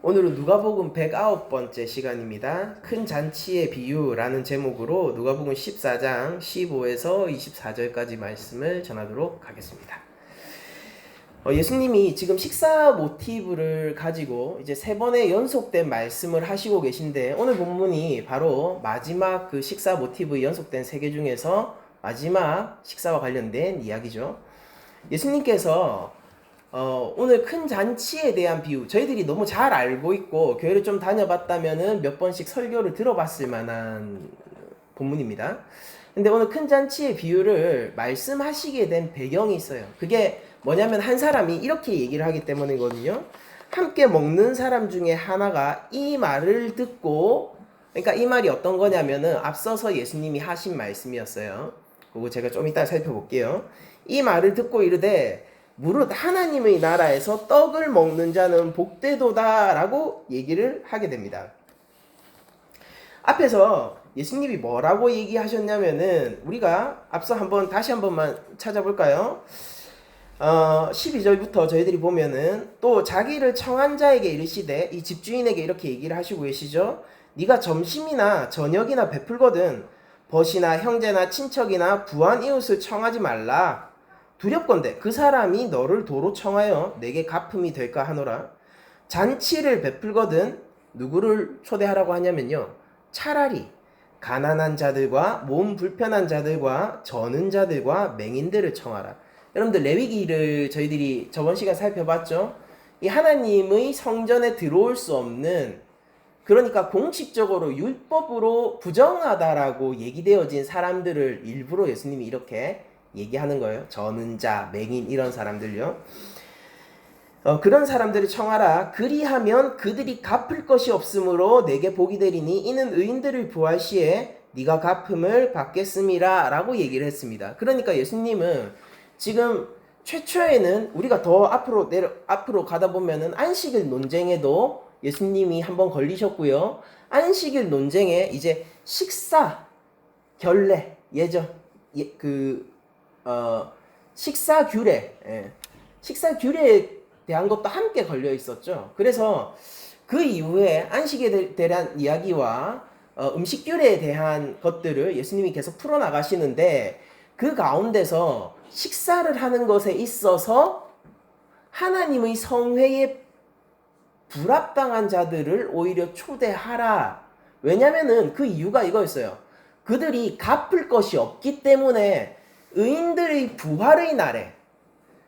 오늘은 누가복음 109번째 시간입니다. 큰 잔치의 비유라는 제목으로 누가복음 14장 15에서 24절까지 말씀을 전하도록 하겠습니다. 예수님이 지금 식사 모티브를 가지고 이제 세 번의 연속된 말씀을 하시고 계신데, 오늘 본문이 바로 마지막 그 식사 모티브 연속된 세 개 중에서 마지막 식사와 관련된 이야기죠. 예수님께서 오늘 큰 잔치에 대한 비유, 저희들이 너무 잘 알고 있고 교회를 좀 다녀봤다면은 몇 번씩 설교를 들어봤을 만한 본문입니다. 근데 오늘 큰 잔치의 비유를 말씀하시게 된 배경이 있어요. 그게 뭐냐면 한 사람이 이렇게 얘기를 하기 때문이거든요. 함께 먹는 사람 중에 하나가 이 말을 듣고, 그러니까 이 말이 어떤 거냐면은 앞서서 예수님이 하신 말씀이었어요. 그거 제가 좀 이따 살펴볼게요. 이 말을 듣고 이르되 무릇 하나님의 나라에서 떡을 먹는 자는 복되도다 라고 얘기를 하게 됩니다. 앞에서 예수님이 뭐라고 얘기하셨냐면은 우리가 앞서 다시 한번만 찾아볼까요? 12절부터 저희들이 보면은 또 자기를 청한 자에게 이르시되, 이 집주인에게 이렇게 얘기를 하시고 계시죠. 네가 점심이나 저녁이나 베풀거든 벗이나 형제나 친척이나 부한 이웃을 청하지 말라. 두렵건대 그 사람이 너를 도로 청하여 내게 갚음이 될까 하노라. 잔치를 베풀거든 누구를 초대하라고 하냐면요, 차라리 가난한 자들과 몸 불편한 자들과 저는 자들과 맹인들을 청하라. 여러분들 레위기를 저희들이 저번 시간 살펴봤죠. 이 하나님의 성전에 들어올 수 없는, 그러니까 공식적으로 율법으로 부정하다라고 얘기되어진 사람들을 일부러 예수님이 이렇게 얘기하는 거예요. 저는 자, 맹인 이런 사람들요. 그런 사람들을 청하라. 그리하면 그들이 갚을 것이 없으므로 내게 복이 되리니 이는 의인들을 부할 시에 네가 갚음을 받겠음이라 라고 얘기를 했습니다. 그러니까 예수님은 지금 최초에는 우리가 더 앞으로 가다 보면은 안식일 논쟁에도 예수님이 한번 걸리셨고요. 안식일 논쟁에 이제 식사 결례 식사 규례에 대한 것도 함께 걸려 있었죠. 그래서 그 이후에 안식에 대한 이야기와 음식 규례에 대한 것들을 예수님이 계속 풀어나가시는데, 그 가운데서 식사를 하는 것에 있어서 하나님의 성회에 불합당한 자들을 오히려 초대하라. 왜냐면은 그 이유가 이거였어요. 그들이 갚을 것이 없기 때문에 의인들의 부활의 날에,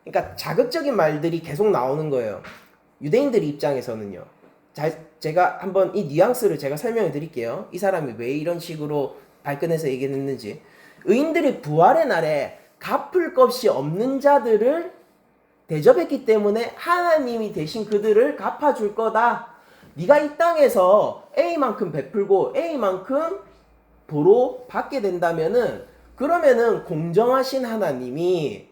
그러니까 자극적인 말들이 계속 나오는 거예요. 유대인들 입장에서는요. 제가 한번 이 뉘앙스를 제가 설명해 드릴게요. 이 사람이 왜 이런 식으로 발끈해서 얘기했는지. 의인들의 부활의 날에 갚을 것이 없는 자들을 대접했기 때문에 하나님이 대신 그들을 갚아줄 거다. 네가 이 땅에서 A만큼 베풀고 A만큼 도로 받게 된다면은, 그러면은 공정하신 하나님이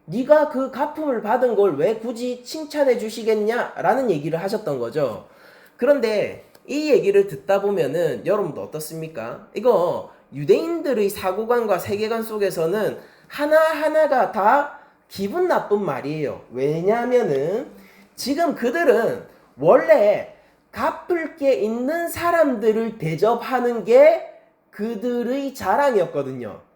네가 그 갚음을 받은 걸 왜 굳이 칭찬해 주시겠냐라는 얘기를 하셨던 거죠. 그런데 이 얘기를 듣다 보면은 여러분도 어떻습니까? 이거 유대인들의 사고관과 세계관 속에서는 하나하나가 다 기분 나쁜 말이에요. 왜냐면은 지금 그들은 원래 갚을 게 있는 사람들을 대접하는 게 그들의 자랑이었거든요.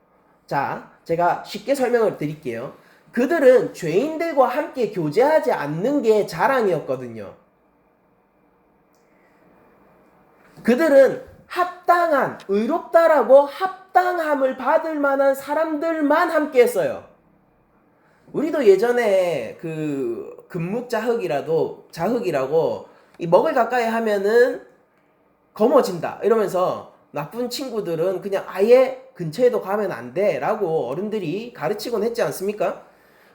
자, 제가 쉽게 설명을 드릴게요. 그들은 죄인들과 함께 교제하지 않는 게 자랑이었거든요. 그들은 합당한, 의롭다라고 합당함을 받을 만한 사람들만 함께 했어요. 우리도 예전에 그 금묵자흑이라고 이 먹을 가까이 하면은 거머진다 이러면서 나쁜 친구들은 그냥 아예 근처에도 가면 안 돼 라고 어른들이 가르치곤 했지 않습니까?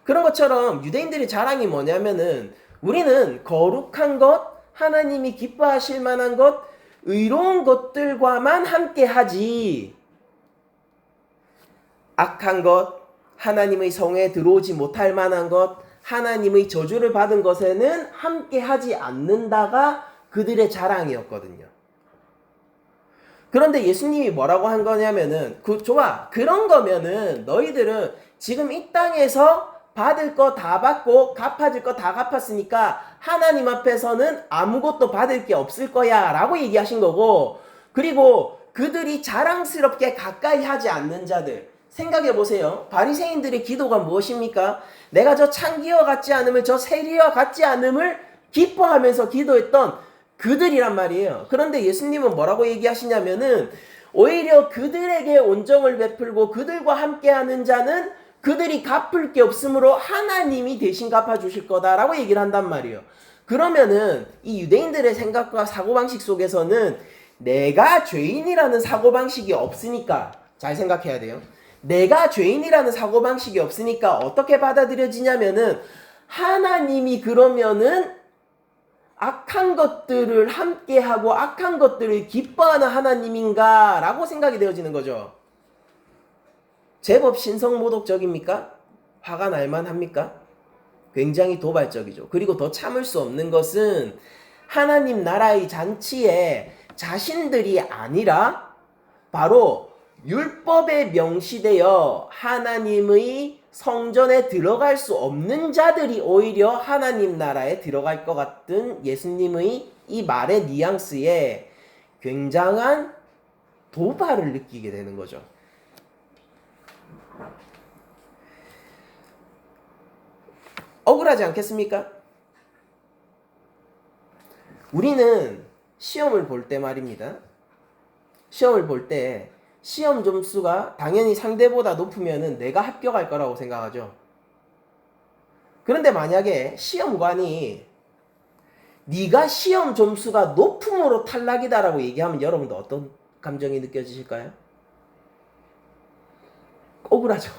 그런 것처럼 유대인들의 자랑이 뭐냐면은 우리는 거룩한 것, 하나님이 기뻐하실 만한 것, 의로운 것들과만 함께 하지, 악한 것, 하나님의 성에 들어오지 못할 만한 것, 하나님의 저주를 받은 것에는 함께 하지 않는다가 그들의 자랑이었거든요. 그런데 예수님이 뭐라고 한 거냐면은, 좋아, 그런 거면은 너희들은 지금 이 땅에서 받을 거 다 받고 갚아질 거 다 갚았으니까 하나님 앞에서는 아무것도 받을 게 없을 거야 라고 얘기하신 거고, 그리고 그들이 자랑스럽게 가까이 하지 않는 자들, 생각해 보세요. 바리새인들의 기도가 무엇입니까? 내가 저 창기와 같지 않음을, 저 세리와 같지 않음을 기뻐하면서 기도했던 그들이란 말이에요. 그런데 예수님은 뭐라고 얘기하시냐면은 오히려 그들에게 온정을 베풀고 그들과 함께하는 자는 그들이 갚을 게 없으므로 하나님이 대신 갚아주실 거다라고 얘기를 한단 말이에요. 그러면은 이 유대인들의 생각과 사고방식 속에서는 내가 죄인이라는 사고방식이 없으니까, 잘 생각해야 돼요. 내가 죄인이라는 사고방식이 없으니까 어떻게 받아들여지냐면은 하나님이 그러면은 악한 것들을 함께하고 악한 것들을 기뻐하는 하나님인가 라고 생각이 되어지는 거죠. 제법 신성모독적입니까? 화가 날만합니까? 굉장히 도발적이죠. 그리고 더 참을 수 없는 것은 하나님 나라의 잔치에 자신들이 아니라 바로 율법에 명시되어 하나님의 성전에 들어갈 수 없는 자들이 오히려 하나님 나라에 들어갈 것 같은 예수님의 이 말의 뉘앙스에 굉장한 도발을 느끼게 되는 거죠. 억울하지 않겠습니까? 우리는 시험을 볼 때 말입니다. 시험을 볼 때 시험 점수가 당연히 상대보다 높으면 내가 합격할 거라고 생각하죠. 그런데 만약에 시험관이 네가 시험 점수가 높음으로 탈락이다라고 얘기하면 여러분도 어떤 감정이 느껴지실까요? 억울하죠.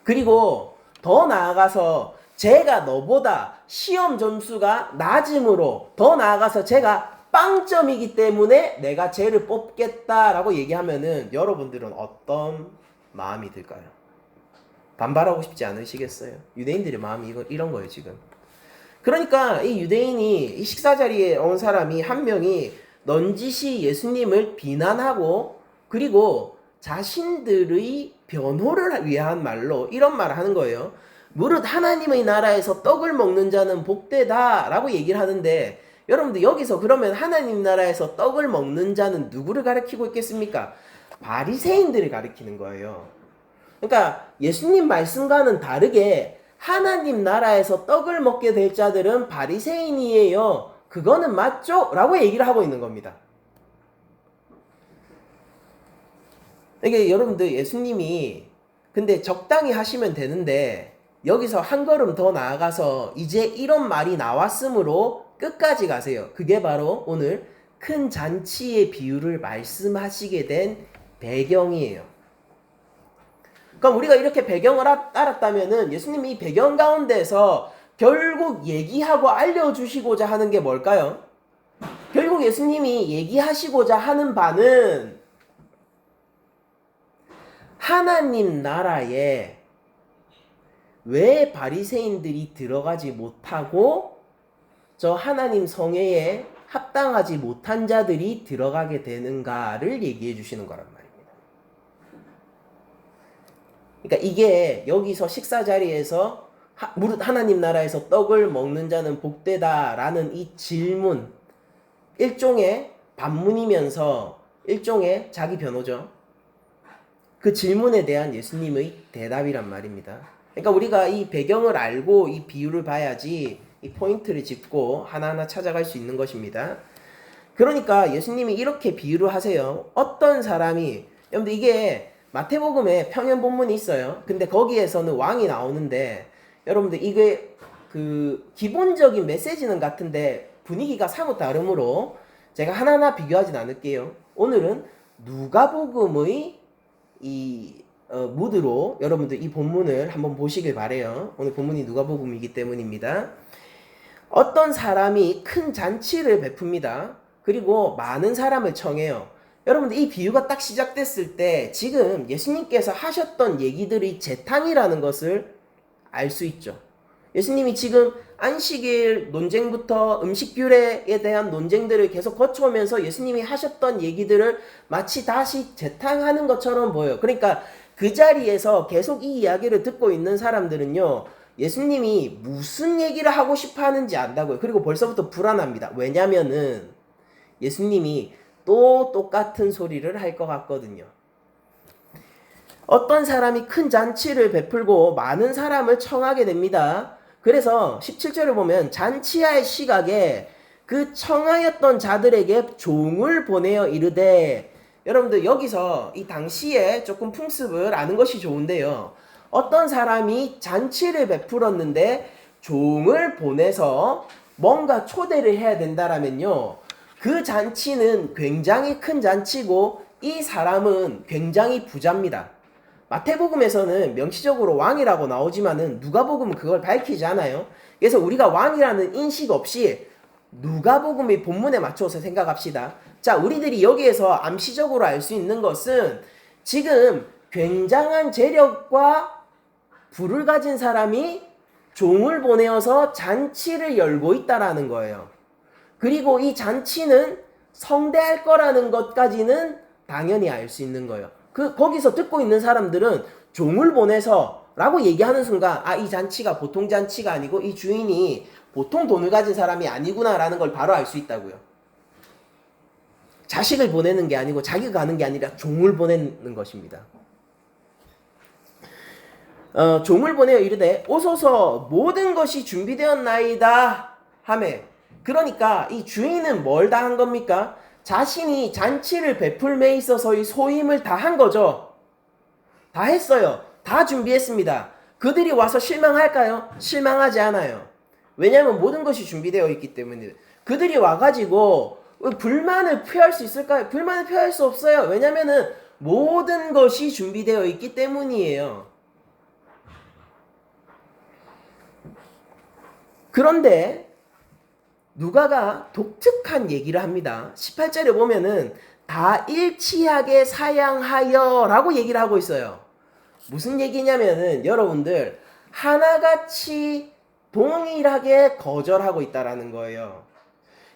그리고 더 나아가서 제가 너보다 시험 점수가 낮음으로, 더 나아가서 제가 빵점이기 때문에 내가 쟤를 뽑겠다라고 얘기하면은 여러분들은 어떤 마음이 들까요? 반발하고 싶지 않으시겠어요? 유대인들의 마음이 이런 거예요, 지금. 그러니까 이 유대인이, 이 식사 자리에 온 사람이 한 명이 넌지시 예수님을 비난하고, 그리고 자신들의 변호를 위한 말로 이런 말을 하는 거예요. 무릇 하나님의 나라에서 떡을 먹는 자는 복되다 라고 얘기를 하는데, 여러분들 여기서 그러면 하나님 나라에서 떡을 먹는 자는 누구를 가리키고 있겠습니까? 바리새인들을 가리키는 거예요. 그러니까 예수님 말씀과는 다르게 하나님 나라에서 떡을 먹게 될 자들은 바리새인이에요. 그거는 맞죠? 라고 얘기를 하고 있는 겁니다. 이게 여러분들 예수님이 근데 적당히 하시면 되는데 여기서 한 걸음 더 나아가서 이제 이런 말이 나왔으므로 끝까지 가세요. 그게 바로 오늘 큰 잔치의 비유를 말씀하시게 된 배경이에요. 그럼 우리가 이렇게 배경을 알았다면은 예수님이 이 배경 가운데서 결국 얘기하고 알려주시고자 하는 게 뭘까요? 결국 예수님이 얘기하시고자 하는 바는 하나님 나라에 왜 바리새인들이 들어가지 못하고 저 하나님 성회에 합당하지 못한 자들이 들어가게 되는가를 얘기해 주시는 거란 말입니다. 그러니까 이게 여기서 식사 자리에서 무릇 하나님 나라에서 떡을 먹는 자는 복되다라는 이 질문, 일종의 반문이면서 일종의 자기 변호죠. 그 질문에 대한 예수님의 대답이란 말입니다. 그러니까 우리가 이 배경을 알고 이 비유를 봐야지 이 포인트를 짚고 하나하나 찾아갈 수 있는 것입니다. 그러니까 예수님이 이렇게 비유를 하세요. 어떤 사람이, 여러분들 이게 마태복음에 평행 본문이 있어요. 근데 거기에서는 왕이 나오는데 여러분들 이게 그 기본적인 메시지는 같은데 분위기가 사뭇 다르므로 제가 하나하나 비교하진 않을게요. 오늘은 누가복음의 이 무드로 여러분들 이 본문을 한번 보시길 바래요. 오늘 본문이 누가복음이기 때문입니다. 어떤 사람이 큰 잔치를 베풉니다. 그리고 많은 사람을 청해요. 여러분들 이 비유가 딱 시작됐을 때 지금 예수님께서 하셨던 얘기들이 재탕이라는 것을 알 수 있죠. 예수님이 지금 안식일 논쟁부터 음식규례에 대한 논쟁들을 계속 거쳐오면서 예수님이 하셨던 얘기들을 마치 다시 재탕하는 것처럼 보여요. 그러니까 그 자리에서 계속 이 이야기를 듣고 있는 사람들은요, 예수님이 무슨 얘기를 하고 싶어 하는지 안다고요. 그리고 벌써부터 불안합니다. 왜냐면은 예수님이 또 똑같은 소리를 할 것 같거든요. 어떤 사람이 큰 잔치를 베풀고 많은 사람을 청하게 됩니다. 그래서 17절을 보면 잔치할 시각에 그 청하였던 자들에게 종을 보내어 이르되, 여러분들 여기서 이 당시에 조금 풍습을 아는 것이 좋은데요. 어떤 사람이 잔치를 베풀었는데 종을 보내서 뭔가 초대를 해야 된다라면요. 그 잔치는 굉장히 큰 잔치고 이 사람은 굉장히 부자입니다. 마태복음에서는 명시적으로 왕이라고 나오지만은 누가복음은 그걸 밝히지 않아요. 그래서 우리가 왕이라는 인식 없이 누가복음의 본문에 맞춰서 생각합시다. 자, 우리들이 여기에서 암시적으로 알 수 있는 것은 지금 굉장한 재력과 부를 가진 사람이 종을 보내어서 잔치를 열고 있다라는 거예요. 그리고 이 잔치는 성대할 거라는 것까지는 당연히 알 수 있는 거예요. 거기서 듣고 있는 사람들은 종을 보내서 라고 얘기하는 순간, 이 잔치가 보통 잔치가 아니고 이 주인이 보통 돈을 가진 사람이 아니구나라는 걸 바로 알 수 있다고요. 자식을 보내는 게 아니고 자기가 가는 게 아니라 종을 보내는 것입니다. 종을 보내어 이르되 오소서 모든 것이 준비되었나이다 하매, 그러니까 이 주인은 뭘 다 한 겁니까? 자신이 잔치를 베풀매 있어서의 소임을 다 한 거죠. 다 했어요. 다 준비했습니다. 그들이 와서 실망할까요? 실망하지 않아요. 왜냐하면 모든 것이 준비되어 있기 때문에. 그들이 와가지고 불만을 표할 수 있을까요? 불만을 표할 수 없어요. 왜냐하면 모든 것이 준비되어 있기 때문이에요. 그런데 누가가 독특한 얘기를 합니다. 18절에 보면은 다 일치하게 사양하여 라고 얘기를 하고 있어요. 무슨 얘기냐면은 여러분들 하나같이 동일하게 거절하고 있다라는 거예요.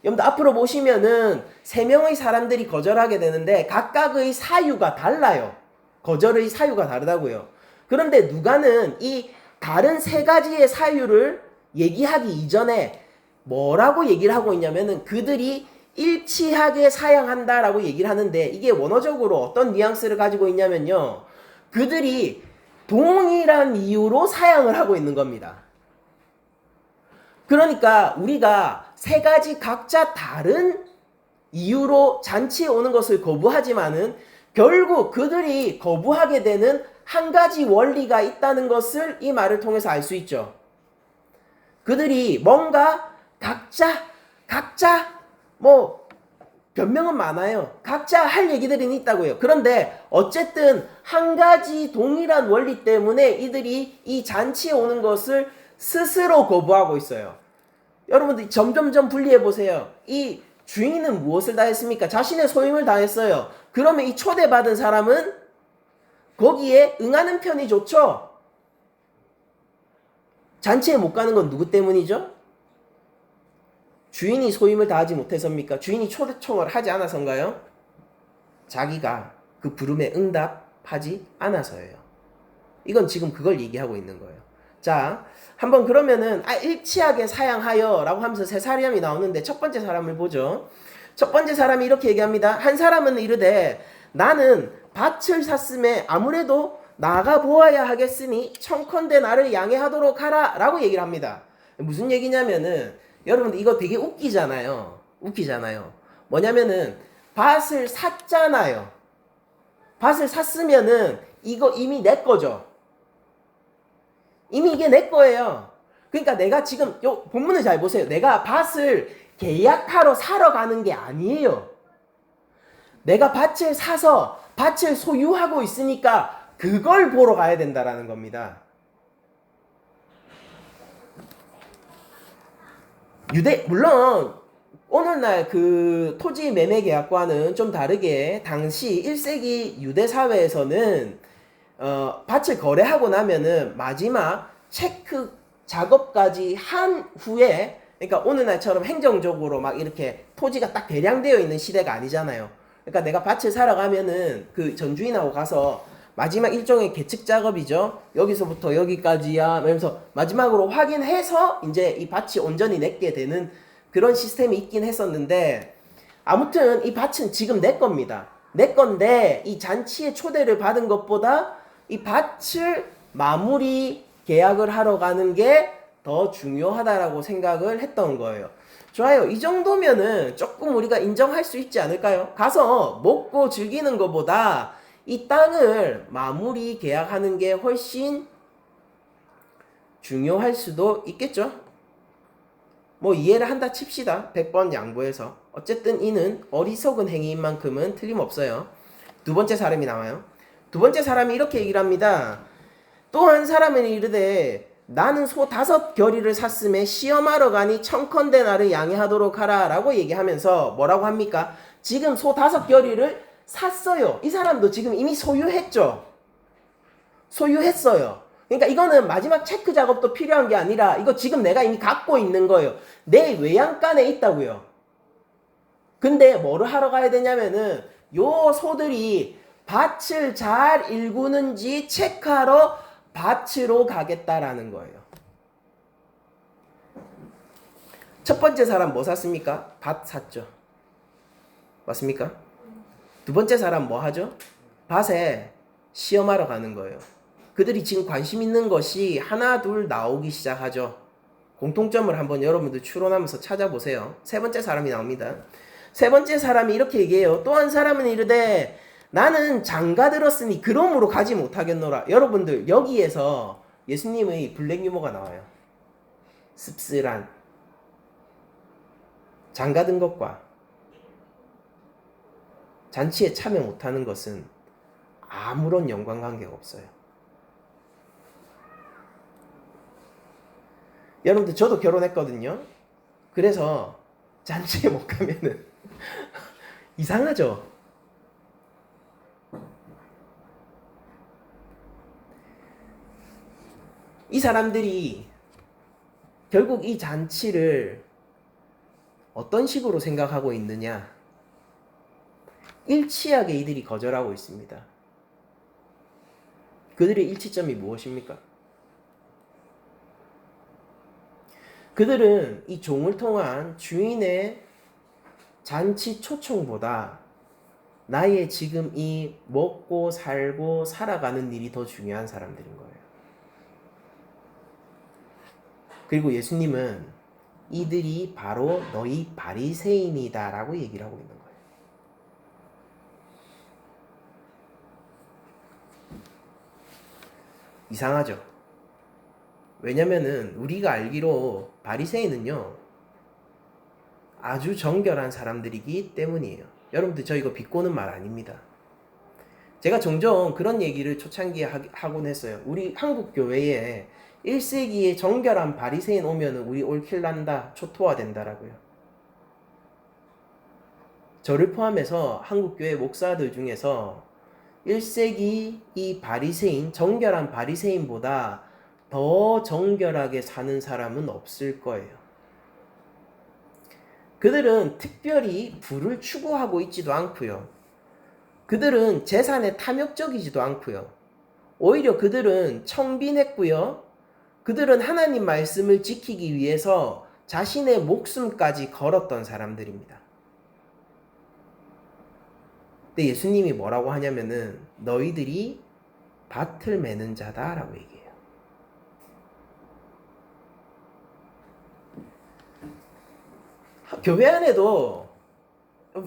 여러분들 앞으로 보시면은 3명의 사람들이 거절하게 되는데 각각의 사유가 달라요. 거절의 사유가 다르다고요. 그런데 누가는 이 다른 3가지의 사유를 얘기하기 이전에 뭐라고 얘기를 하고 있냐면은 그들이 일치하게 사양한다라고 얘기를 하는데, 이게 원어적으로 어떤 뉘앙스를 가지고 있냐면요. 그들이 동일한 이유로 사양을 하고 있는 겁니다. 그러니까 우리가 3가지 각자 다른 이유로 잔치에 오는 것을 거부하지만은 결국 그들이 거부하게 되는 한 가지 원리가 있다는 것을 이 말을 통해서 알 수 있죠. 그들이 뭔가 각자 뭐 변명은 많아요. 각자 할 얘기들은 있다고요. 그런데 어쨌든 한 가지 동일한 원리 때문에 이들이 이 잔치에 오는 것을 스스로 거부하고 있어요. 여러분들 점점점 분리해 보세요. 이 주인은 무엇을 다 했습니까? 자신의 소임을 다 했어요. 그러면 이 초대받은 사람은 거기에 응하는 편이 좋죠. 잔치에 못 가는 건 누구 때문이죠? 주인이 소임을 다하지 못해서입니까? 주인이 초대청을 하지 않아서인가요? 자기가 그 부름에 응답하지 않아서예요. 이건 지금 그걸 얘기하고 있는 거예요. 자, 한번 그러면은 일치하게 사양하여 라고 하면서 3사람이 나오는데 첫 번째 사람을 보죠. 첫 번째 사람이 이렇게 얘기합니다. 한 사람은 이르되 나는 밭을 샀음에 아무래도 나가 보아야 하겠으니 청컨대 나를 양해하도록 하라 라고 얘기를 합니다. 무슨 얘기냐면은 여러분들 이거 되게 웃기잖아요. 뭐냐면은 밭을 샀잖아요. 밭을 샀으면은 이거 이미 내 거죠. 이미 이게 내 거예요. 그러니까 내가 지금 요 본문을 잘 보세요. 내가 밭을 계약하러 사러 가는 게 아니에요. 내가 밭을 사서 밭을 소유하고 있으니까 그걸 보러 가야 된다라는 겁니다. 물론 오늘날 그 토지 매매 계약과는 좀 다르게 당시 1세기 유대 사회에서는 밭을 거래하고 나면은 마지막 체크 작업까지 한 후에, 그러니까 오늘날처럼 행정적으로 막 이렇게 토지가 딱 대량되어 있는 시대가 아니잖아요. 그러니까 내가 밭을 사러 가면은 그 전주인하고 가서 마지막 일종의 계측 작업이죠. 여기서부터 여기까지야 이러면서 마지막으로 확인해서 이제 이 밭이 온전히 내게 되는 그런 시스템이 있긴 했었는데, 아무튼 이 밭은 지금 내 겁니다. 내 건데 이 잔치에 초대를 받은 것보다 이 밭을 마무리 계약을 하러 가는 게 더 중요하다라고 생각을 했던 거예요. 좋아요. 이 정도면은 조금 우리가 인정할 수 있지 않을까요? 가서 먹고 즐기는 것보다 이 땅을 마무리 계약하는 게 훨씬 중요할 수도 있겠죠. 뭐 이해를 한다 칩시다. 100번 양보해서. 어쨌든 이는 어리석은 행위인 만큼은 틀림없어요. 두 번째 사람이 나와요. 두 번째 사람이 이렇게 얘기를 합니다. 또 한 사람은 이르되 나는 소 5겨리를 샀음에 시험하러 가니 청컨대 나를 양해하도록 하라 라고 얘기하면서 뭐라고 합니까? 지금 소 5겨리를 샀어요. 이 사람도 지금 이미 소유했죠. 소유했어요. 그러니까 이거는 마지막 체크 작업도 필요한 게 아니라 이거 지금 내가 이미 갖고 있는 거예요. 내 외양간에 있다고요. 근데 뭐를 하러 가야 되냐면은 요 소들이 밭을 잘 일구는지 체크하러 밭으로 가겠다라는 거예요. 첫 번째 사람 뭐 샀습니까? 밭 샀죠. 맞습니까? 두 번째 사람 뭐 하죠? 밭에 시험하러 가는 거예요. 그들이 지금 관심 있는 것이 하나 둘 나오기 시작하죠. 공통점을 한번 여러분들 추론하면서 찾아보세요. 세 번째 사람이 나옵니다. 세 번째 사람이 이렇게 얘기해요. 또 한 사람은 이르되 나는 장가 들었으니 그러므로 가지 못하겠노라. 여러분들 여기에서 예수님의 블랙 유머가 나와요. 씁쓸한 장가 든 것과 잔치에 참여 못하는 것은 아무런 연관관계가 없어요. 여러분들 저도 결혼했거든요. 그래서 잔치에 못 가면은 이상하죠. 이 사람들이 결국 이 잔치를 어떤 식으로 생각하고 있느냐? 일치하게 이들이 거절하고 있습니다. 그들의 일치점이 무엇입니까? 그들은 이 종을 통한 주인의 잔치 초청보다 나의 지금 이 먹고 살고 살아가는 일이 더 중요한 사람들인 거예요. 그리고 예수님은 이들이 바로 너희 바리새인이다 라고 얘기를 하고 있는 거예요. 이상하죠? 왜냐면은 우리가 알기로 바리새인은요 아주 정결한 사람들이기 때문이에요. 여러분들 저 이거 비꼬는 말 아닙니다. 제가 종종 그런 얘기를 초창기에 하곤 했어요. 우리 한국 교회에 1세기에 정결한 바리새인 오면은 우리 올킬 난다, 초토화된다라고요. 저를 포함해서 한국 교회 목사들 중에서 1세기 이 바리새인, 정결한 바리새인보다 더 정결하게 사는 사람은 없을 거예요. 그들은 특별히 부를 추구하고 있지도 않고요. 그들은 재산에 탐욕적이지도 않고요. 오히려 그들은 청빈했고요. 그들은 하나님 말씀을 지키기 위해서 자신의 목숨까지 걸었던 사람들입니다. 근데 예수님이 뭐라고 하냐면은 너희들이 밭을 매는 자다라고 얘기해요. 교회 안에도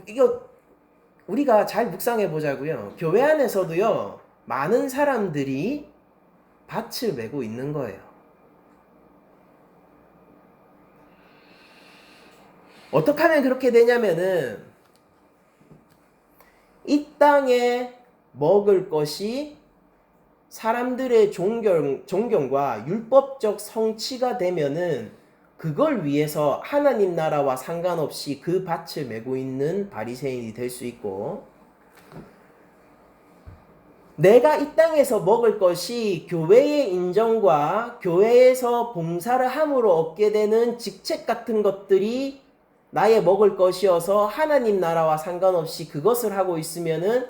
이거 우리가 잘 묵상해 보자고요. 교회 안에서도요 많은 사람들이 밭을 메고 있는 거예요. 어떻게 하면 그렇게 되냐면은 이 땅에 먹을 것이 사람들의 존경과 율법적 성취가 되면은 그걸 위해서 하나님 나라와 상관없이 그 밭을 메고 있는 바리새인이 될 수 있고, 내가 이 땅에서 먹을 것이 교회의 인정과 교회에서 봉사를 함으로 얻게 되는 직책 같은 것들이 나의 먹을 것이어서 하나님 나라와 상관없이 그것을 하고 있으면은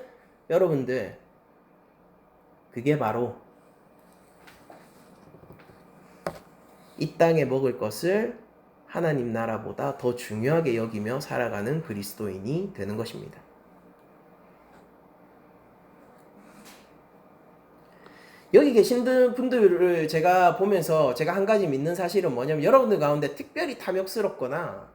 여러분들 그게 바로 이 땅에 먹을 것을 하나님 나라보다 더 중요하게 여기며 살아가는 그리스도인이 되는 것입니다. 여기 계신 분들을 제가 보면서 제가 한 가지 믿는 사실은 뭐냐면, 여러분들 가운데 특별히 탐욕스럽거나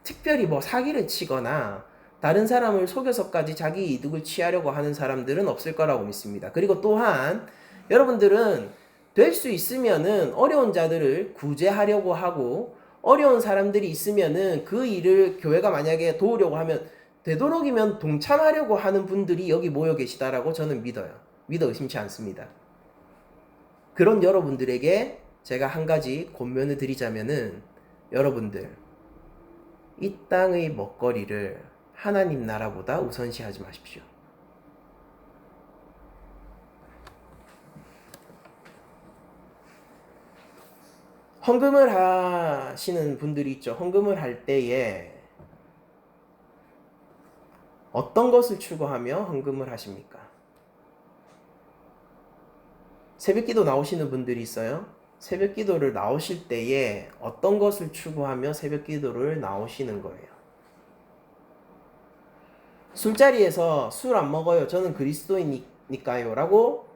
특별히 뭐 사기를 치거나 다른 사람을 속여서까지 자기 이득을 취하려고 하는 사람들은 없을 거라고 믿습니다. 그리고 또한 여러분들은 될 수 있으면은 어려운 자들을 구제하려고 하고, 어려운 사람들이 있으면은 그 일을 교회가 만약에 도우려고 하면 되도록이면 동참하려고 하는 분들이 여기 모여 계시다라고 저는 믿어요. 믿어 의심치 않습니다. 그런 여러분들에게 제가 한 가지 권면을 드리자면은, 여러분들 이 땅의 먹거리를 하나님 나라보다 우선시하지 마십시오. 헌금을 하시는 분들이 있죠. 헌금을 할 때에 어떤 것을 추구하며 헌금을 하십니까? 새벽기도 나오시는 분들이 있어요. 새벽기도를 나오실 때에 어떤 것을 추구하며 새벽기도를 나오시는 거예요. 술자리에서 술 안 먹어요, 저는 그리스도이니까요 라고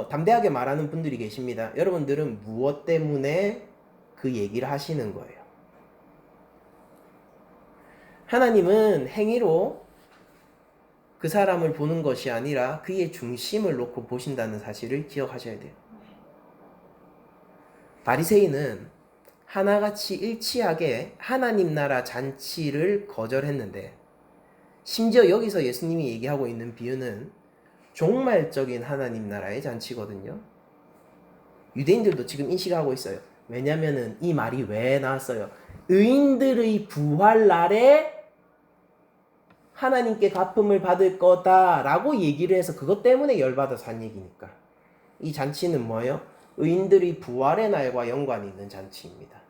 담대하게 말하는 분들이 계십니다. 여러분들은 무엇 때문에 그 얘기를 하시는 거예요? 하나님은 행위로 그 사람을 보는 것이 아니라 그의 중심을 놓고 보신다는 사실을 기억하셔야 돼요. 바리새인은 하나같이 일치하게 하나님 나라 잔치를 거절했는데, 심지어 여기서 예수님이 얘기하고 있는 비유는 종말적인 하나님 나라의 잔치거든요. 유대인들도 지금 인식하고 있어요. 왜냐면은 이 말이 왜 나왔어요? 의인들의 부활 날에 하나님께 갚음을 받을 거다라고 얘기를 해서 그것 때문에 열받아서 한 얘기니까. 이 잔치는 뭐예요? 의인들의 부활의 날과 연관이 있는 잔치입니다.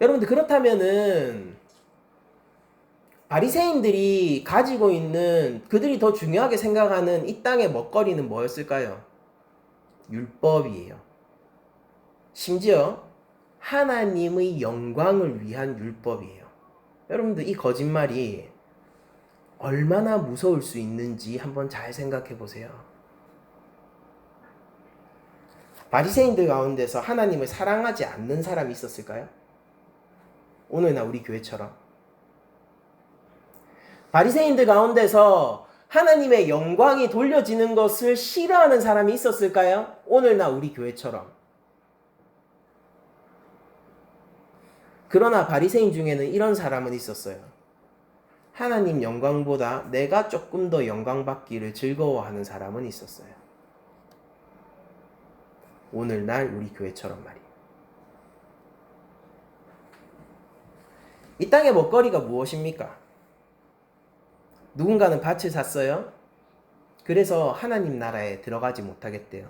여러분들, 그렇다면은 바리새인들이 가지고 있는, 그들이 더 중요하게 생각하는 이 땅의 먹거리는 뭐였을까요? 율법이에요. 심지어 하나님의 영광을 위한 율법이에요. 여러분들, 이 거짓말이 얼마나 무서울 수 있는지 한번 잘 생각해 보세요. 바리새인들 가운데서 하나님을 사랑하지 않는 사람이 있었을까요? 오늘날 우리 교회처럼. 바리새인들 가운데서 하나님의 영광이 돌려지는 것을 싫어하는 사람이 있었을까요? 오늘날 우리 교회처럼. 그러나 바리새인 중에는 이런 사람은 있었어요. 하나님 영광보다 내가 조금 더 영광 받기를 즐거워하는 사람은 있었어요. 오늘날 우리 교회처럼 말이에요. 이 땅의 먹거리가 무엇입니까? 누군가는 밭을 샀어요. 그래서 하나님 나라에 들어가지 못하겠대요.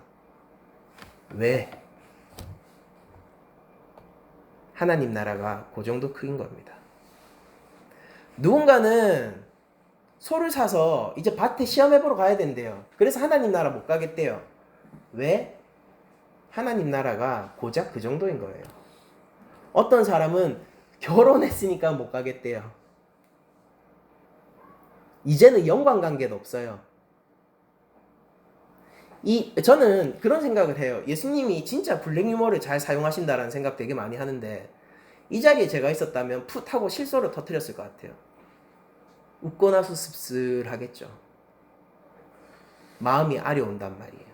왜? 하나님 나라가 그 정도 크긴 겁니다. 누군가는 소를 사서 이제 밭에 시험해보러 가야 된대요. 그래서 하나님 나라 못 가겠대요. 왜? 하나님 나라가 고작 그 정도인 거예요. 어떤 사람은 결혼했으니까 못 가겠대요. 이제는 연관관계도 없어요. 저는 그런 생각을 해요. 예수님이 진짜 블랙 유머를 잘 사용하신다라는 생각 되게 많이 하는데, 이 자리에 제가 있었다면 풋 하고 실소를 터뜨렸을 것 같아요. 웃고 나서 씁쓸하겠죠. 마음이 아려온단 말이에요.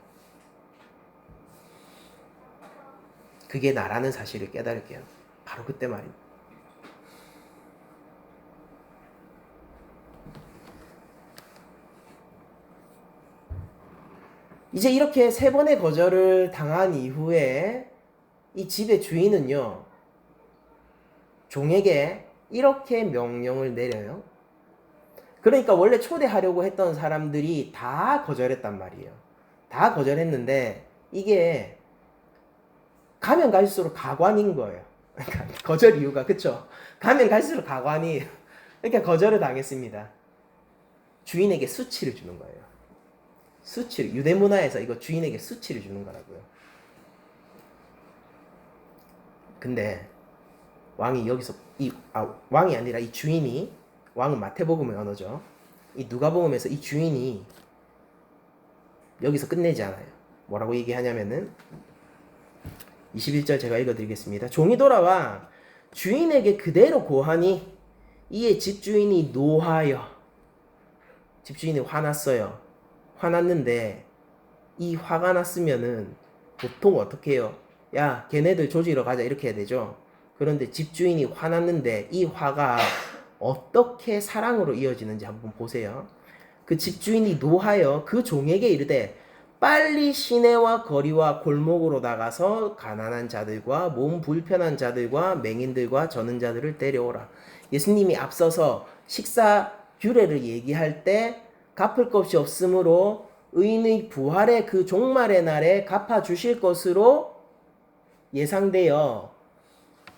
그게 나라는 사실을 깨달을게요. 바로 그때 말입니다. 이제 이렇게 3번의 거절을 당한 이후에 이 집의 주인은요, 종에게 이렇게 명령을 내려요. 그러니까 원래 초대하려고 했던 사람들이 다 거절했단 말이에요. 다 거절했는데 이게 가면 갈수록 가관인 거예요. 그러니까 거절 이유가 그쵸? 가면 갈수록 가관이 그러니까 거절을 당했습니다. 주인에게 수치를 주는 거예요. 수치를 유대 문화에서 이거 주인에게 수치를 주는 거라고요. 근데 왕이 여기서 왕이 아니라 이 주인이 왕은 마태복음의 언어죠. 이 누가복음에서 이 주인이 여기서 끝내지 않아요. 뭐라고 얘기하냐면은 21절 제가 읽어드리겠습니다. 종이 돌아와 주인에게 그대로 고하니 이에 집주인이 노하여 집주인이 화났어요. 화났는데 이 화가 났으면은 보통 어떻게 해요? 야 걔네들 조지러 가자 이렇게 해야 되죠. 그런데 집주인이 화났는데 이 화가 어떻게 사랑으로 이어지는지 한번 보세요. 그 집주인이 노하여 그 종에게 이르되 빨리 시내와 거리와 골목으로 나가서 가난한 자들과 몸 불편한 자들과 맹인들과 저는 자들을 데려오라. 예수님이 앞서서 식사 규례를 얘기할 때 갚을 것이 없으므로 의인의 부활의 그 종말의 날에 갚아주실 것으로 예상되어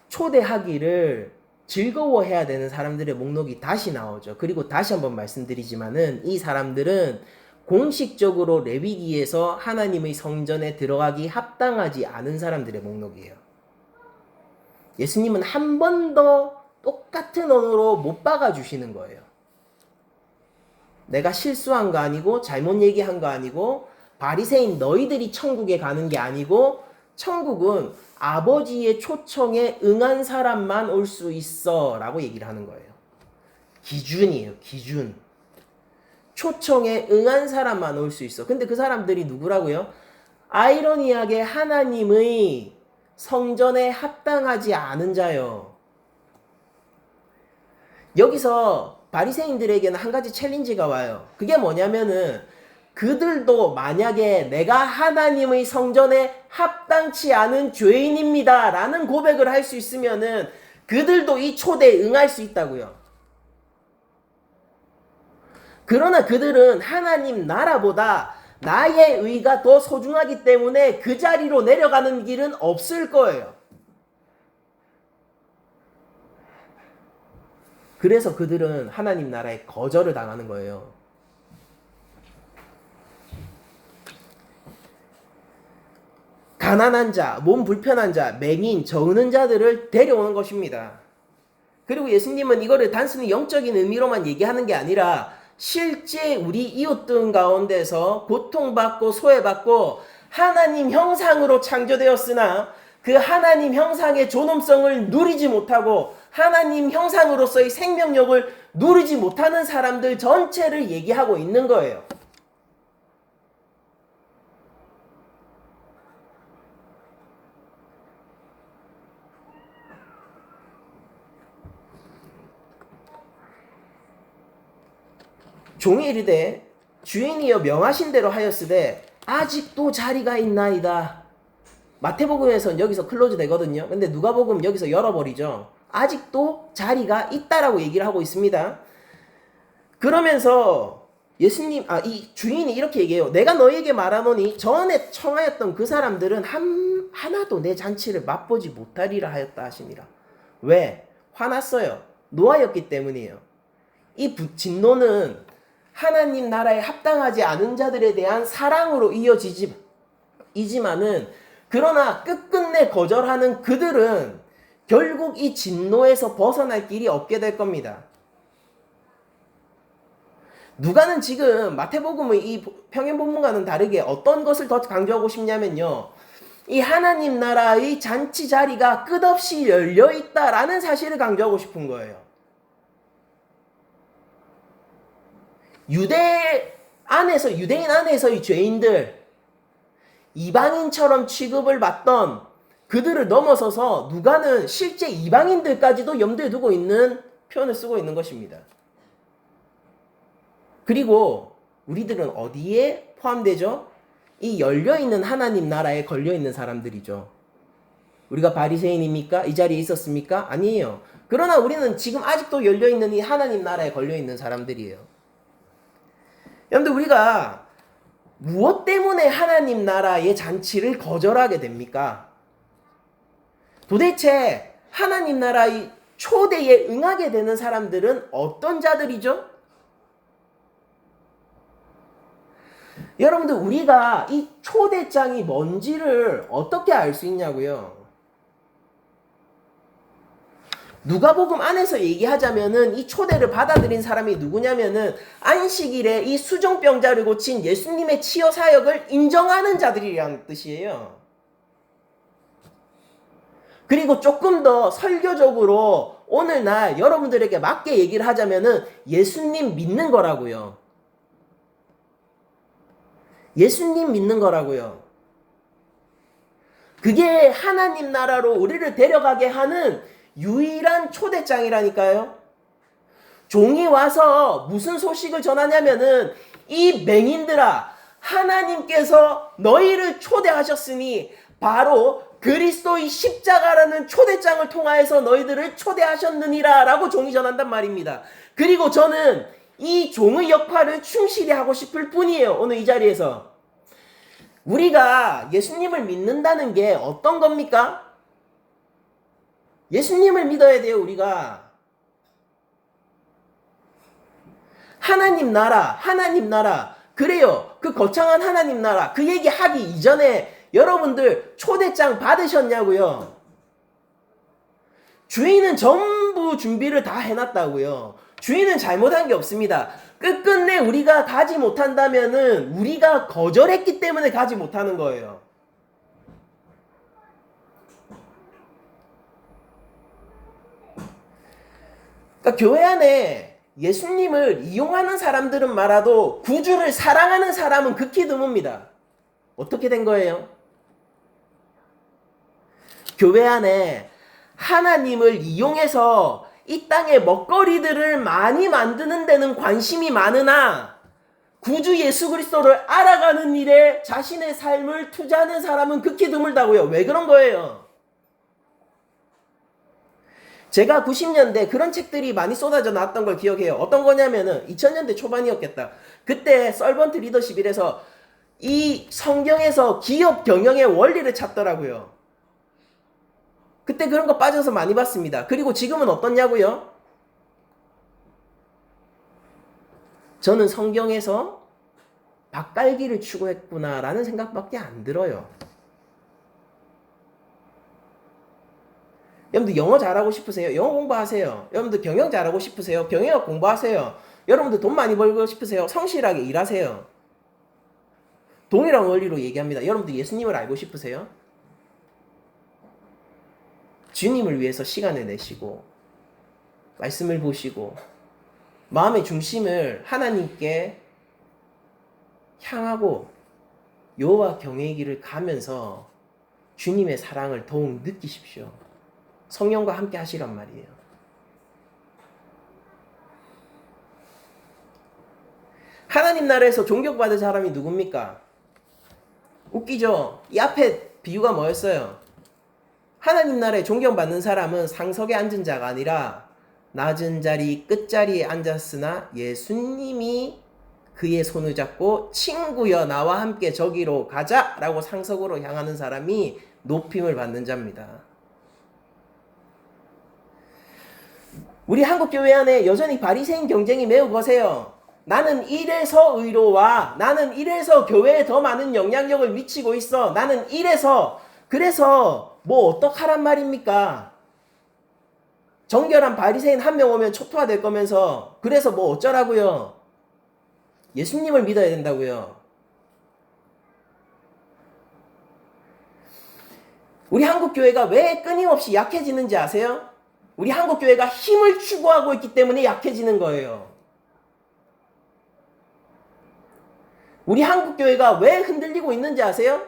초대하기를 즐거워해야 되는 사람들의 목록이 다시 나오죠. 그리고 다시 한번 말씀드리지만은 이 사람들은 공식적으로 레위기에서 하나님의 성전에 들어가기 합당하지 않은 사람들의 목록이에요. 예수님은 한 번 더 똑같은 언어로 못 박아주시는 거예요. 내가 실수한 거 아니고 잘못 얘기한 거 아니고 바리새인 너희들이 천국에 가는 게 아니고 천국은 아버지의 초청에 응한 사람만 올 수 있어 라고 얘기를 하는 거예요. 기준이에요. 기준. 초청에 응한 사람만 올 수 있어. 근데 그 사람들이 누구라고요? 아이러니하게 하나님의 성전에 합당하지 않은 자요. 여기서 바리새인들에게는 한 가지 챌린지가 와요. 그게 뭐냐면은 그들도 만약에 내가 하나님의 성전에 합당치 않은 죄인입니다 라는 고백을 할 수 있으면은 그들도 이 초대에 응할 수 있다고요. 그러나 그들은 하나님 나라보다 나의 의가 더 소중하기 때문에 그 자리로 내려가는 길은 없을 거예요. 그래서 그들은 하나님 나라에 거절을 당하는 거예요. 가난한 자, 몸 불편한 자, 맹인, 저으는 자들을 데려오는 것입니다. 그리고 예수님은 이거를 단순히 영적인 의미로만 얘기하는 게 아니라 실제 우리 이웃들 가운데서 고통받고 소외받고 하나님 형상으로 창조되었으나 그 하나님 형상의 존엄성을 누리지 못하고 하나님 형상으로서의 생명력을 누리지 못하는 사람들 전체를 얘기하고 있는 거예요. 종이 이르되 주인이여 명하신 대로 하였으되 아직도 자리가 있나이다. 마태복음에서는 여기서 클로즈 되거든요. 근데 누가복음 여기서 열어버리죠. 아직도 자리가 있다라고 얘기를 하고 있습니다. 그러면서 이 주인이 이렇게 얘기해요. 내가 너에게 말하노니 전에 청하였던 그 사람들은 하나도 내 잔치를 맛보지 못하리라 하였다 하시니라. 왜? 화났어요. 노하였기 때문이에요. 이 진노는 하나님 나라에 합당하지 않은 자들에 대한 사랑으로 이어지지만은 그러나 끝끝내 거절하는 그들은 결국 이 진노에서 벗어날 길이 없게 될 겁니다. 누가는 지금 마태복음의 이 평행본문과는 다르게 어떤 것을 더 강조하고 싶냐면요. 이 하나님 나라의 잔치 자리가 끝없이 열려 있다라는 사실을 강조하고 싶은 거예요. 유대인 안에서의 죄인들, 이방인처럼 취급을 받던 그들을 넘어서서 누가는 실제 이방인들까지도 염두에 두고 있는 표현을 쓰고 있는 것입니다. 그리고 우리들은 어디에 포함되죠? 이 열려있는 하나님 나라에 걸려있는 사람들이죠. 우리가 바리새인입니까? 이 자리에 있었습니까? 아니에요. 그러나 우리는 지금 아직도 열려있는 이 하나님 나라에 걸려있는 사람들이에요. 여러분들 우리가 무엇 때문에 하나님 나라의 잔치를 거절하게 됩니까? 도대체 하나님 나라의 초대에 응하게 되는 사람들은 어떤 자들이죠? 여러분들, 우리가 이 초대장이 뭔지를 어떻게 알 수 있냐고요? 누가복음 안에서 얘기하자면은 이 초대를 받아들인 사람이 누구냐면은 안식일에 이 수정병자를 고친 예수님의 치유 사역을 인정하는 자들이라는 뜻이에요. 그리고 조금 더 설교적으로 오늘날 여러분들에게 맞게 얘기를 하자면은 예수님 믿는 거라고요. 예수님 믿는 거라고요. 그게 하나님 나라로 우리를 데려가게 하는 유일한 초대장이라니까요. 종이 와서 무슨 소식을 전하냐면은 이 맹인들아, 하나님께서 너희를 초대하셨으니 바로 그리스도의 십자가라는 초대장을 통하여서 너희들을 초대하셨느니라 라고 종이 전한단 말입니다. 그리고 저는 이 종의 역할을 충실히 하고 싶을 뿐이에요. 오늘 이 자리에서. 우리가 예수님을 믿는다는 게 어떤 겁니까? 예수님을 믿어야 돼요, 우리가. 하나님 나라, 하나님 나라. 그래요. 그 거창한 하나님 나라. 그 얘기 하기 이전에 여러분들 초대장 받으셨냐고요? 주인은 전부 준비를 다 해놨다고요. 주인은 잘못한 게 없습니다. 끝끝내 우리가 가지 못한다면은 우리가 거절했기 때문에 가지 못하는 거예요. 그러니까 교회 안에 예수님을 이용하는 사람들은 말아도 구주를 사랑하는 사람은 극히 드뭅니다. 어떻게 된 거예요? 교회 안에 하나님을 이용해서 이 땅의 먹거리들을 많이 만드는 데는 관심이 많으나 구주 예수 그리스도를 알아가는 일에 자신의 삶을 투자하는 사람은 극히 드물다고요. 왜 그런 거예요? 제가 90년대 그런 책들이 많이 쏟아져 나왔던 걸 기억해요. 어떤 거냐면은 2000년대 초반이었겠다. 그때 서번트 리더십이라서 이 성경에서 기업 경영의 원리를 찾더라고요. 그때 그런 거 빠져서 많이 봤습니다. 그리고 지금은 어떻냐고요? 저는 성경에서 밭갈기를 추구했구나라는 생각밖에 안 들어요. 여러분들 영어 잘하고 싶으세요? 영어 공부하세요. 여러분들 경영 잘하고 싶으세요? 경영학 공부하세요. 여러분들 돈 많이 벌고 싶으세요? 성실하게 일하세요. 동일한 원리로 얘기합니다. 여러분들 예수님을 알고 싶으세요? 주님을 위해서 시간을 내시고 말씀을 보시고 마음의 중심을 하나님께 향하고 여호와 경외의 길을 가면서 주님의 사랑을 더욱 느끼십시오. 성령과 함께 하시란 말이에요. 하나님 나라에서 존경받을 사람이 누굽니까? 웃기죠? 이 앞에 비유가 뭐였어요? 하나님 나라에 존경받는 사람은 상석에 앉은 자가 아니라 낮은 자리 끝자리에 앉았으나 예수님이 그의 손을 잡고 친구여 나와 함께 저기로 가자 라고 상석으로 향하는 사람이 높임을 받는 자입니다. 우리 한국교회 안에 여전히 바리새인 경쟁이 매우 거세요. 나는 이래서 의로와 나는 이래서 교회에 더 많은 영향력을 미치고 있어. 나는 이래서 그래서 뭐 어떡하란 말입니까? 정결한 바리새인 한 명 오면 초토화 될 거면서 그래서 뭐 어쩌라고요? 예수님을 믿어야 된다고요. 우리 한국교회가 왜 끊임없이 약해지는지 아세요? 우리 한국교회가 힘을 추구하고 있기 때문에 약해지는 거예요. 우리 한국교회가 왜 흔들리고 있는지 아세요?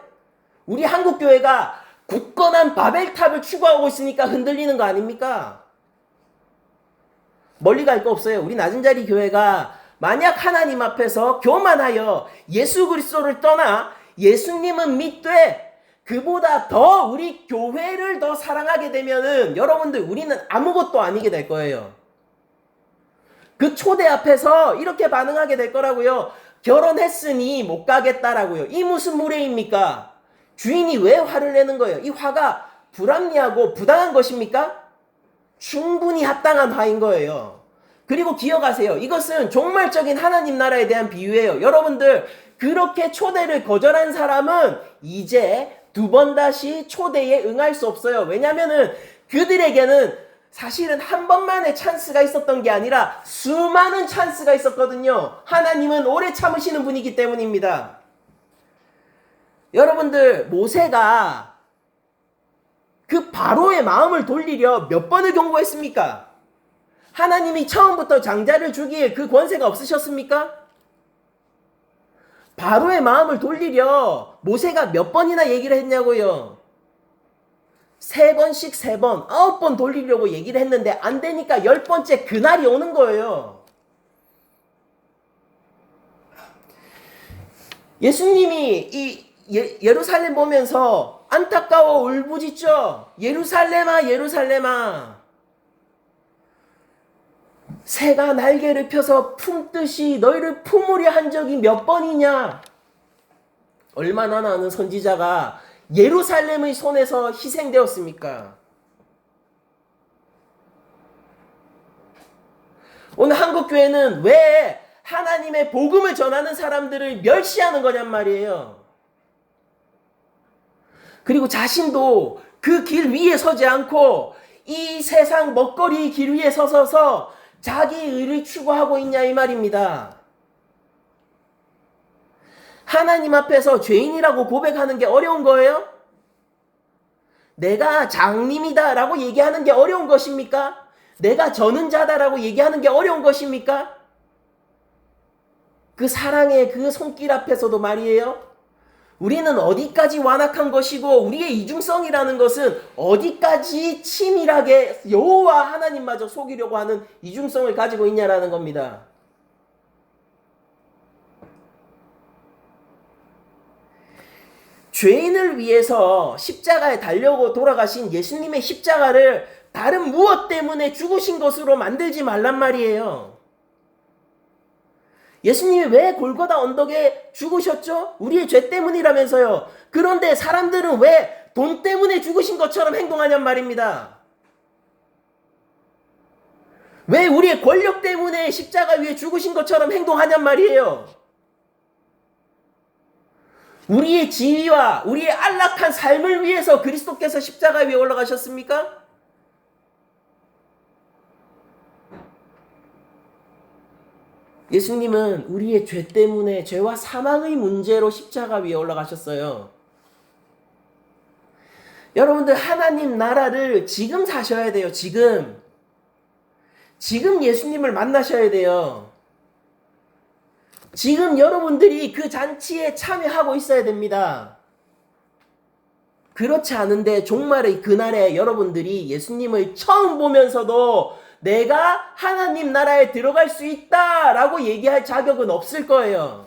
우리 한국교회가 굳건한 바벨탑을 추구하고 있으니까 흔들리는 거 아닙니까? 멀리 갈 거 없어요. 우리 낮은 자리 교회가 만약 하나님 앞에서 교만하여 예수 그리스도를 떠나 예수님은 믿되 그보다 더 우리 교회를 더 사랑하게 되면은 여러분들 우리는 아무것도 아니게 될 거예요. 그 초대 앞에서 이렇게 반응하게 될 거라고요. 결혼했으니 못 가겠다라고요. 이 무슨 무례입니까? 주인이 왜 화를 내는 거예요? 이 화가 불합리하고 부당한 것입니까? 충분히 합당한 화인 거예요. 그리고 기억하세요. 이것은 종말적인 하나님 나라에 대한 비유예요. 여러분들, 그렇게 초대를 거절한 사람은 이제 두 번 다시 초대에 응할 수 없어요. 왜냐면은 그들에게는 사실은 한 번만의 찬스가 있었던 게 아니라 수많은 찬스가 있었거든요. 하나님은 오래 참으시는 분이기 때문입니다. 여러분들, 모세가 그 바로의 마음을 돌리려 몇 번을 경고했습니까? 하나님이 처음부터 장자를 주기에 그 권세가 없으셨습니까? 바로의 마음을 돌리려 모세가 몇 번이나 얘기를 했냐고요? 3번씩 3번, 9번 돌리려고 얘기를 했는데 안 되니까 10번째 그날이 오는 거예요. 예수님이 이 예루살렘 보면서 안타까워 울부짖죠. 예루살렘아, 예루살렘아. 새가 날개를 펴서 품듯이 너희를 품으려 한 적이 몇 번이냐? 얼마나 많은 선지자가 예루살렘의 손에서 희생되었습니까? 오늘 한국교회는 왜 하나님의 복음을 전하는 사람들을 멸시하는 거냔 말이에요. 그리고 자신도 그 길 위에 서지 않고 이 세상 먹거리 길 위에 서서 자기 의를 추구하고 있냐 이 말입니다. 하나님 앞에서 죄인이라고 고백하는 게 어려운 거예요? 내가 장님이다 라고 얘기하는 게 어려운 것입니까? 내가 저는 자다라고 얘기하는 게 어려운 것입니까? 그 사랑의 그 손길 앞에서도 말이에요. 우리는 어디까지 완악한 것이고 우리의 이중성이라는 것은 어디까지 치밀하게 여호와 하나님마저 속이려고 하는 이중성을 가지고 있냐라는 겁니다. 죄인을 위해서 십자가에 달려고 돌아가신 예수님의 십자가를 다른 무엇 때문에 죽으신 것으로 만들지 말란 말이에요. 예수님이 왜 골고다 언덕에 죽으셨죠? 우리의 죄 때문이라면서요. 그런데 사람들은 왜 돈 때문에 죽으신 것처럼 행동하냔 말입니다. 왜 우리의 권력 때문에 십자가 위에 죽으신 것처럼 행동하냔 말이에요. 우리의 지위와 우리의 안락한 삶을 위해서 그리스도께서 십자가 위에 올라가셨습니까? 예수님은 우리의 죄 때문에 죄와 사망의 문제로 십자가 위에 올라가셨어요. 여러분들, 하나님 나라를 지금 사셔야 돼요. 지금 예수님을 만나셔야 돼요. 지금 여러분들이 그 잔치에 참여하고 있어야 됩니다. 그렇지 않은데 종말의 그날에 여러분들이 예수님을 처음 보면서도 내가 하나님 나라에 들어갈 수 있다라고 얘기할 자격은 없을 거예요.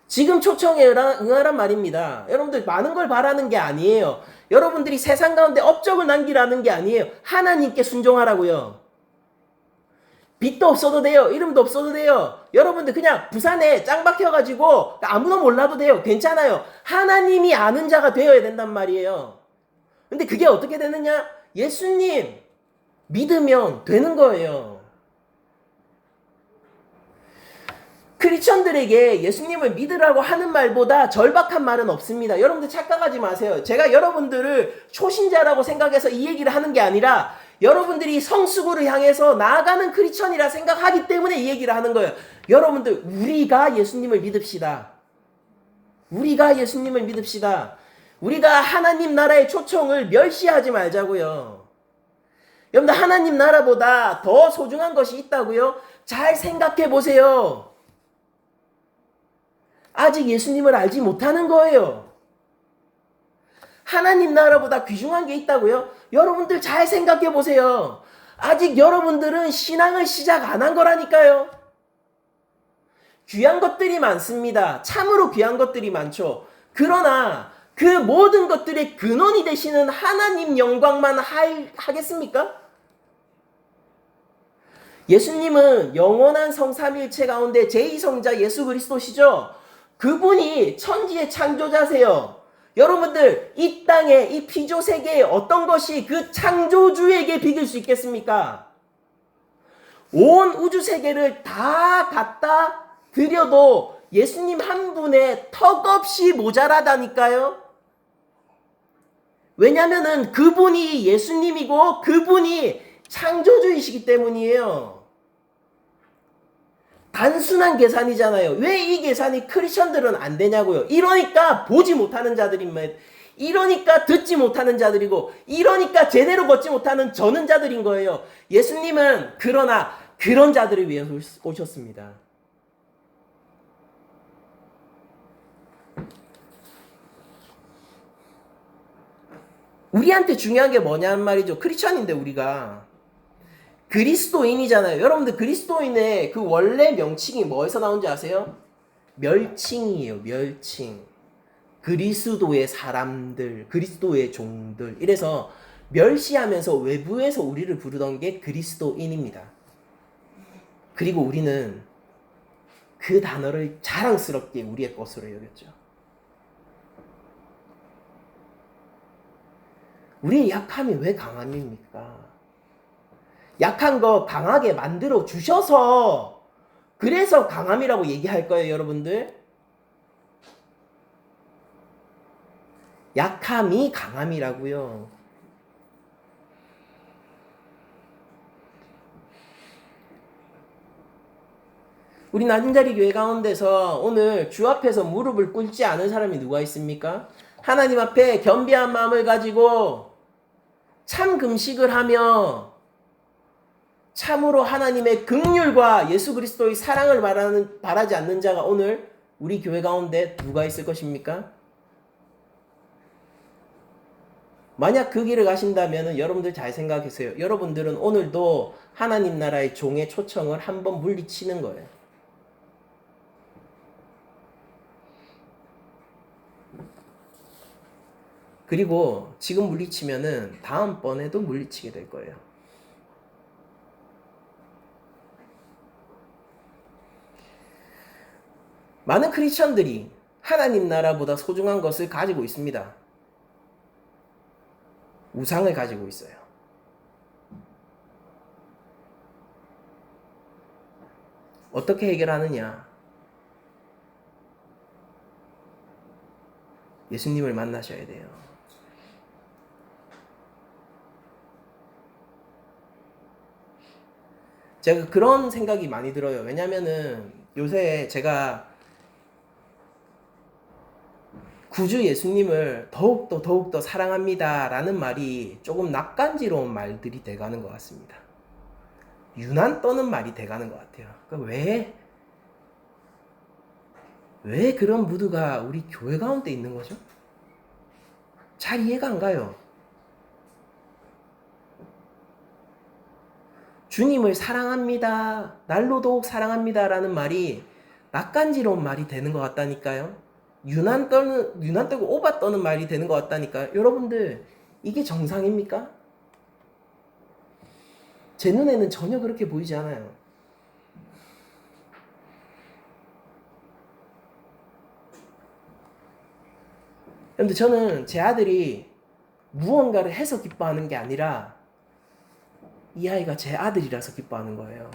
지금 초청에 응하란 말입니다. 여러분들, 많은 걸 바라는 게 아니에요. 여러분들이 세상 가운데 업적을 남기라는 게 아니에요. 하나님께 순종하라고요. 빚도 없어도 돼요. 이름도 없어도 돼요. 여러분들 그냥 부산에 짱 박혀가지고 아무도 몰라도 돼요. 괜찮아요. 하나님이 아는 자가 되어야 된단 말이에요. 근데 그게 어떻게 되느냐? 예수님 믿으면 되는 거예요. 크리스천들에게 예수님을 믿으라고 하는 말보다 절박한 말은 없습니다. 여러분들 착각하지 마세요. 제가 여러분들을 초신자라고 생각해서 이 얘기를 하는 게 아니라 여러분들이 성수구를 향해서 나아가는 크리스천이라 생각하기 때문에 이 얘기를 하는 거예요. 여러분들, 우리가 예수님을 믿읍시다. 우리가 예수님을 믿읍시다. 우리가 하나님 나라의 초청을 멸시하지 말자고요. 여러분들, 하나님 나라보다 더 소중한 것이 있다고요? 잘 생각해 보세요. 아직 예수님을 알지 못하는 거예요. 하나님 나라보다 귀중한 게 있다고요? 여러분들 잘 생각해 보세요. 아직 여러분들은 신앙을 시작 안 한 거라니까요. 귀한 것들이 많습니다. 참으로 귀한 것들이 많죠. 그러나 그 모든 것들의 근원이 되시는 하나님 영광만 하겠습니까? 예수님은 영원한 성삼일체 가운데 제2성자 예수 그리스도시죠. 그분이 천지의 창조자세요. 여러분들 이 땅에 이 피조 세계에 어떤 것이 그 창조주에게 비길 수 있겠습니까? 온 우주 세계를 다 갖다 드려도 예수님 한 분의 턱없이 모자라다니까요. 왜냐면은 그분이 예수님이고 그분이 창조주이시기 때문이에요. 단순한 계산이잖아요. 왜 이 계산이 크리스천들은 안 되냐고요. 이러니까 보지 못하는 자들인, 이러니까 듣지 못하는 자들이고, 이러니까 제대로 걷지 못하는 저는 자들인 거예요. 예수님은 그러나 그런 자들을 위해 오셨습니다. 우리한테 중요한 게 뭐냐는 말이죠. 크리스천인데 우리가 그리스도인이잖아요. 여러분들 그리스도인의 그 원래 명칭이 뭐에서 나온지 아세요? 멸칭이에요. 멸칭. 그리스도의 사람들, 그리스도의 종들. 이래서 멸시하면서 외부에서 우리를 부르던 게 그리스도인입니다. 그리고 우리는 그 단어를 자랑스럽게 우리의 것으로 여겼죠. 우리의 약함이 왜 강함입니까? 약한 거 강하게 만들어 주셔서 그래서 강함이라고 얘기할 거예요, 여러분들. 약함이 강함이라고요. 우리 낮은 자리 교회 가운데서 오늘 주 앞에서 무릎을 꿇지 않은 사람이 누가 있습니까? 하나님 앞에 겸비한 마음을 가지고 참 금식을 하며 참으로 하나님의 긍휼과 예수 그리스도의 사랑을 바라지 않는 자가 오늘 우리 교회 가운데 누가 있을 것입니까? 만약 그 길을 가신다면 여러분들 잘 생각하세요. 여러분들은 오늘도 하나님 나라의 종의 초청을 한번 물리치는 거예요. 그리고 지금 물리치면은 다음번에도 물리치게 될 거예요. 많은 크리스천들이 하나님 나라보다 소중한 것을 가지고 있습니다. 우상을 가지고 있어요. 어떻게 해결하느냐? 예수님을 만나셔야 돼요. 제가 그런 생각이 많이 들어요. 왜냐면은 요새 제가 구주 예수님을 더욱더 사랑합니다 라는 말이 조금 낯간지러운 말들이 돼가는 것 같습니다. 유난 떠는 말이 돼가는 것 같아요. 그러니까 왜 그런 무드가 우리 교회 가운데 있는 거죠? 잘 이해가 안 가요. 주님을 사랑합니다. 날로 더욱 사랑합니다 라는 말이 낯간지러운 말이 되는 것 같다니까요. 유난 떨고 오바 떠는 말이 되는 것 같다니까요. 여러분들 이게 정상입니까? 제 눈에는 전혀 그렇게 보이지 않아요. 그런데 저는 제 아들이 무언가를 해서 기뻐하는 게 아니라 이 아이가 제 아들이라서 기뻐하는 거예요.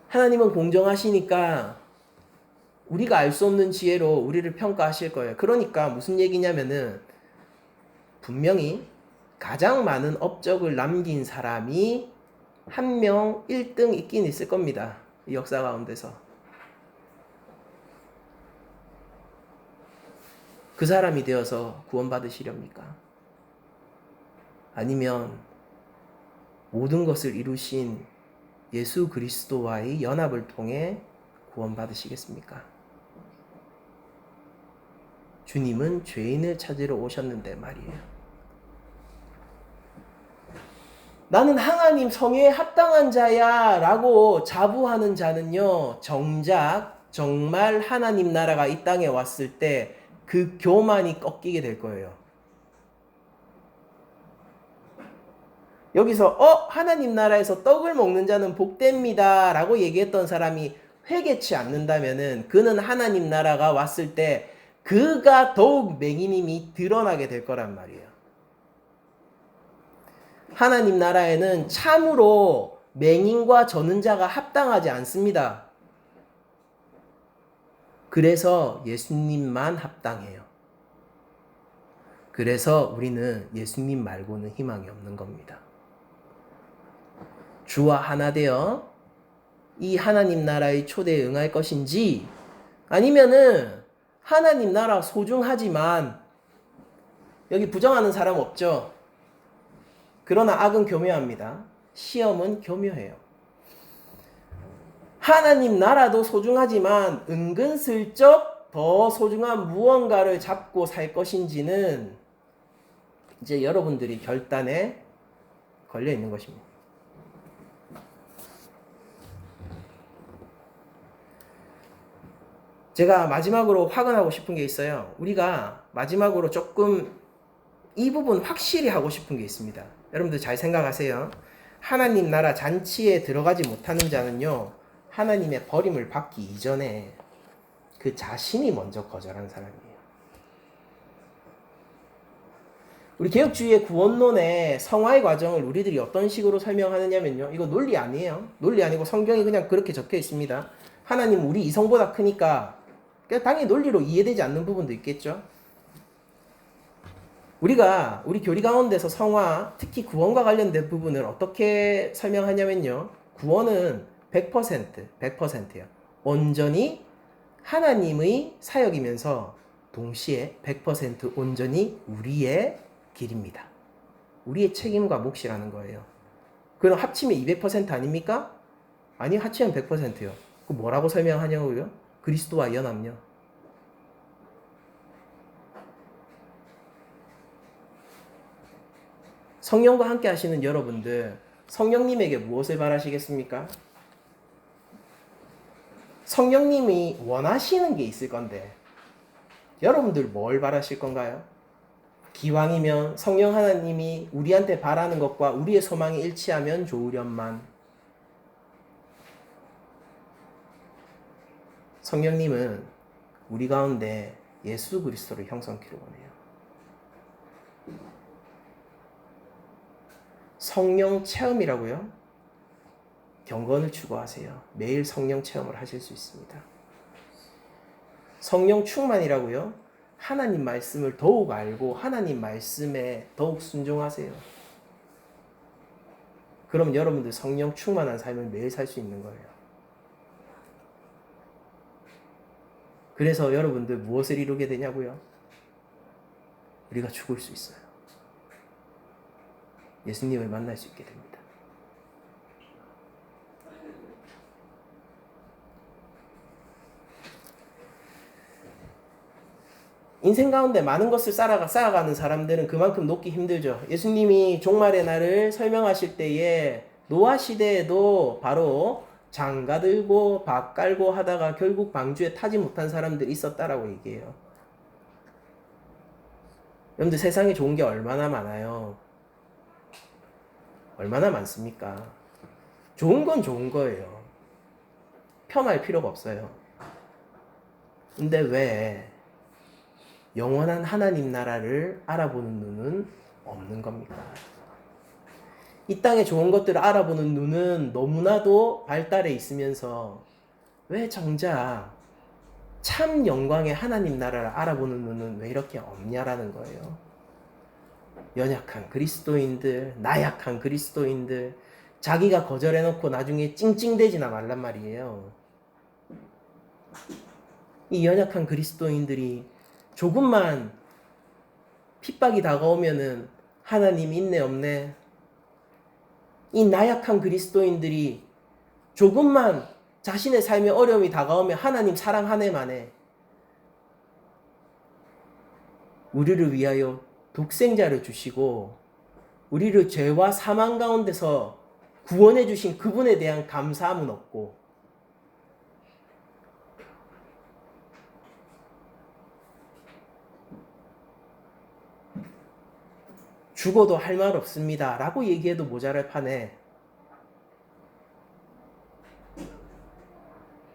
하나님은 공정하시니까 우리가 알 수 없는 지혜로 우리를 평가하실 거예요. 그러니까 무슨 얘기냐면은 분명히 가장 많은 업적을 남긴 사람이 한 명 1등 있긴 있을 겁니다. 이 역사 가운데서. 그 사람이 되어서 구원받으시렵니까? 아니면 모든 것을 이루신 예수 그리스도와의 연합을 통해 구원받으시겠습니까? 주님은 죄인을 찾으러 오셨는데 말이에요. 나는 하나님 성에 합당한 자야 라고 자부하는 자는요, 정말 하나님 나라가 이 땅에 왔을 때 그 교만이 꺾이게 될 거예요. 여기서 하나님 나라에서 떡을 먹는 자는 복됩니다 라고 얘기했던 사람이 회개치 않는다면은 그는 하나님 나라가 왔을 때 그가 더욱 맹인임이 드러나게 될 거란 말이에요. 하나님 나라에는 참으로 맹인과 저는 자가 합당하지 않습니다. 그래서 예수님만 합당해요. 그래서 우리는 예수님 말고는 희망이 없는 겁니다. 주와 하나 되어 이 하나님 나라의 초대에 응할 것인지, 아니면은 하나님 나라 소중하지만 여기 부정하는 사람 없죠? 그러나 악은 교묘합니다. 시험은 교묘해요. 하나님 나라도 소중하지만 은근슬쩍 더 소중한 무언가를 잡고 살 것인지는 이제 여러분들이 결단에 걸려 있는 것입니다. 제가 마지막으로 확언하고 싶은 게 있어요. 우리가 마지막으로 조금 이 부분 확실히 하고 싶은 게 있습니다. 여러분들 잘 생각하세요. 하나님 나라 잔치에 들어가지 못하는 자는요, 하나님의 버림을 받기 이전에 그 자신이 먼저 거절한 사람이에요. 우리 개혁주의의 구원론의 성화의 과정을 우리들이 어떤 식으로 설명하느냐면요, 이거 논리 아니에요. 논리 아니고 성경이 그냥 그렇게 적혀 있습니다. 하나님 우리 이성보다 크니까 당연히 논리로 이해되지 않는 부분도 있겠죠. 우리가 우리 교리 가운데서 성화, 특히 구원과 관련된 부분을 어떻게 설명하냐면요, 구원은 100%예요. 온전히 하나님의 사역이면서 동시에 100% 온전히 우리의 길입니다. 우리의 책임과 몫이라는 거예요. 그럼 합치면 200% 아닙니까? 아니, 합치면 100%요. 그 뭐라고 설명하냐고요? 그리스도와 연합요. 성령과 함께 하시는 여러분들, 성령님에게 무엇을 바라시겠습니까? 성령님이 원하시는 게 있을 건데 여러분들 뭘 바라실 건가요? 기왕이면 성령 하나님이 우리한테 바라는 것과 우리의 소망이 일치하면 좋으련만. 성령님은 우리 가운데 예수 그리스도를 형성키를 원해요. 성령 체험이라고요? 경건을 추구하세요. 매일 성령 체험을 하실 수 있습니다. 성령 충만이라고요? 하나님 말씀을 더욱 알고 하나님 말씀에 더욱 순종하세요. 그럼 여러분들 성령 충만한 삶을 매일 살 수 있는 거예요. 그래서 여러분들 무엇을 이루게 되냐고요? 우리가 죽을 수 있어요. 예수님을 만날 수 있게 됩니다. 인생 가운데 많은 것을 쌓아가는 사람들은 그만큼 놓기 힘들죠. 예수님이 종말의 날을 설명하실 때에 노아 시대에도 바로 장가 들고 밥 깔고 하다가 결국 방주에 타지 못한 사람들이 있었다라고 얘기해요. 여러분들 세상에 좋은 게 얼마나 많아요. 얼마나 많습니까? 좋은 건 좋은 거예요. 폄할 필요가 없어요. 근데 왜 영원한 하나님 나라를 알아보는 눈은 없는 겁니까? 이 땅의 좋은 것들을 알아보는 눈은 너무나도 발달해 있으면서 왜 정작 참 영광의 하나님 나라를 알아보는 눈은 왜 이렇게 없냐라는 거예요. 연약한 그리스도인들, 나약한 그리스도인들, 자기가 거절해놓고 나중에 찡찡대지나 말란 말이에요. 이 연약한 그리스도인들이 조금만 핍박이 다가오면은 하나님 있네 없네. 이 나약한 그리스도인들이 조금만 자신의 삶에 어려움이 다가오면 하나님 사랑하네 마네. 우리를 위하여 독생자를 주시고 우리를 죄와 사망 가운데서 구원해 주신 그분에 대한 감사함은 없고, 죽어도 할 말 없습니다 라고 얘기해도 모자랄 판에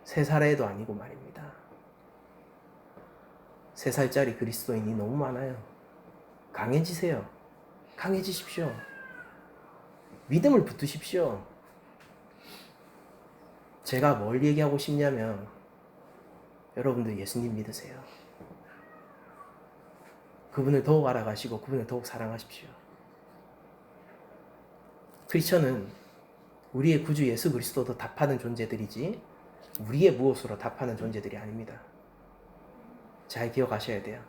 3살애도 아니고 말입니다. 3살짜리 그리스도인이 너무 많아요. 강해지세요. 강해지십시오. 믿음을 붙드십시오. 제가 뭘 얘기하고 싶냐면 여러분들 예수님 믿으세요. 그분을 더욱 알아가시고 그분을 더욱 사랑하십시오. 크리스천은 우리의 구주 예수 그리스도도 답하는 존재들이지 우리의 무엇으로 답하는 존재들이 아닙니다. 잘 기억하셔야 돼요.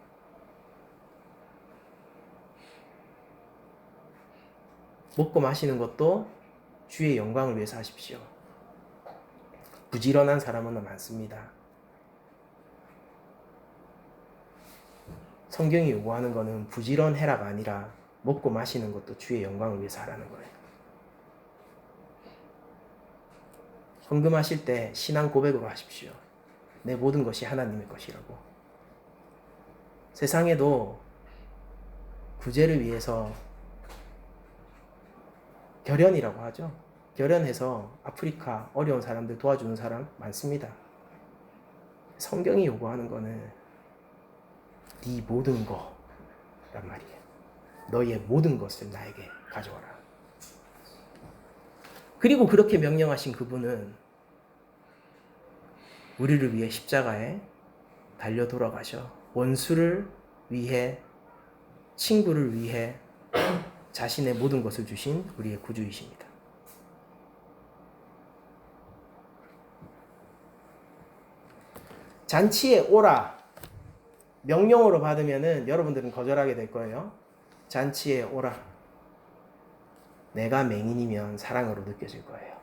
먹고 마시는 것도 주의 영광을 위해서 하십시오. 부지런한 사람은 많습니다. 성경이 요구하는 것은 부지런해라가 아니라 먹고 마시는 것도 주의 영광을 위해서 하라는 거예요. 헌금하실 때 신앙 고백으로 하십시오. 내 모든 것이 하나님의 것이라고. 세상에도 구제를 위해서 결연이라고 하죠. 결연해서 아프리카 어려운 사람들 도와주는 사람 많습니다. 성경이 요구하는 거는 네 모든 거란 말이에요. 너의 모든 것을 나에게 가져와라. 그리고 그렇게 명령하신 그분은 우리를 위해 십자가에 달려 돌아가셔 원수를 위해 친구를 위해 자신의 모든 것을 주신 우리의 구주이십니다. 잔치에 오라 명령으로 받으면은 여러분들은 거절하게 될 거예요. 잔치에 오라. 내가 맹인이면 사랑으로 느껴질 거예요.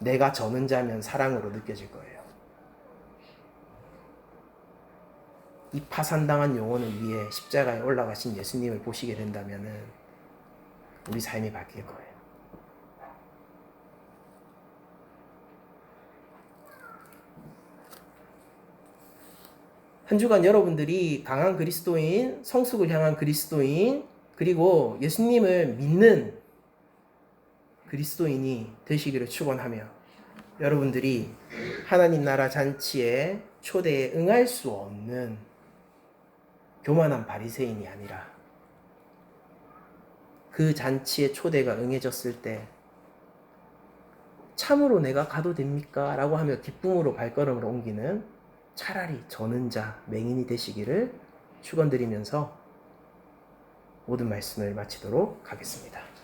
내가 저는 자면 사랑으로 느껴질 거예요. 이 파산당한 영혼을 위해 십자가에 올라가신 예수님을 보시게 된다면은 우리 삶이 바뀔 거예요. 한 주간 여러분들이 강한 그리스도인, 성숙을 향한 그리스도인, 그리고 예수님을 믿는 그리스도인이 되시기를 축원하며 여러분들이 하나님 나라 잔치의 초대에 응할 수 없는 교만한 바리새인이 아니라 그 잔치의 초대가 응해졌을 때 참으로 내가 가도 됩니까? 라고 하며 기쁨으로 발걸음을 옮기는 차라리 저는 자 맹인이 되시기를 축원드리면서 모든 말씀을 마치도록 하겠습니다.